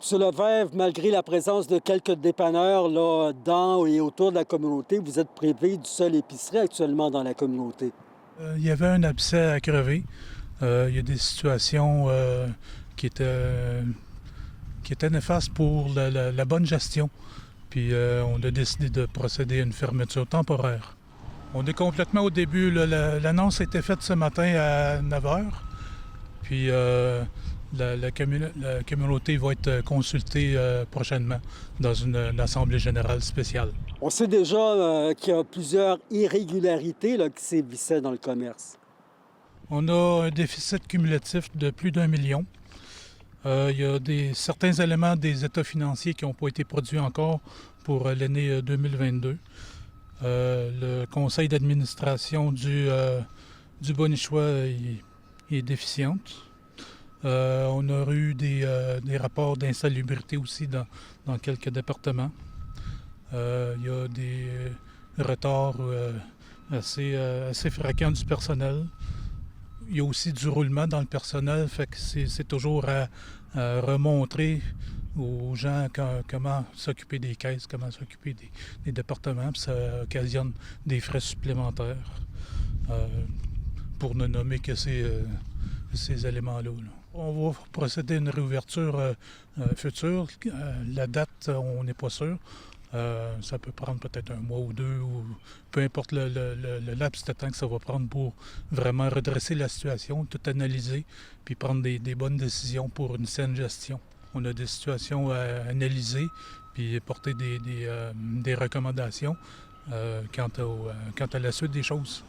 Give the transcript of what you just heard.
Monsieur Lefebvre, malgré la présence de quelques dépanneurs là, dans et autour de la communauté, vous êtes privé du seul épicerie actuellement dans la communauté. Il y avait un abcès à crever. Il y a des situations qui étaient, qui étaient néfastes pour la bonne gestion. Puis on a décidé de procéder à une fermeture temporaire. On est complètement au début. Là, l'annonce a été faite ce matin à 9 heures. Puis la communauté va être consultée prochainement dans une assemblée générale spéciale. On sait déjà qu'il y a plusieurs irrégularités là, qui sévissaient dans le commerce. On a un déficit cumulatif de plus d'1 million. Il y a certains éléments des états financiers qui n'ont pas été produits encore pour l'année 2022. Le conseil d'administration du Bonichois est déficiente. On a eu des rapports d'insalubrité aussi dans quelques départements. Il y a des retards assez fréquents du personnel. Il y a aussi du roulement dans le personnel, fait que c'est toujours à remontrer aux gens comment s'occuper des caisses, comment s'occuper des départements, puis ça occasionne des frais supplémentaires pour ne nommer que ces éléments-là. On va procéder à une réouverture future. La date, on n'est pas sûr. Ça peut prendre peut-être 1 mois ou 2, ou peu importe le laps de temps que ça va prendre pour vraiment redresser la situation, tout analyser, puis prendre des bonnes décisions pour une saine gestion. On a des situations à analyser, puis porter des recommandations quant à la suite des choses.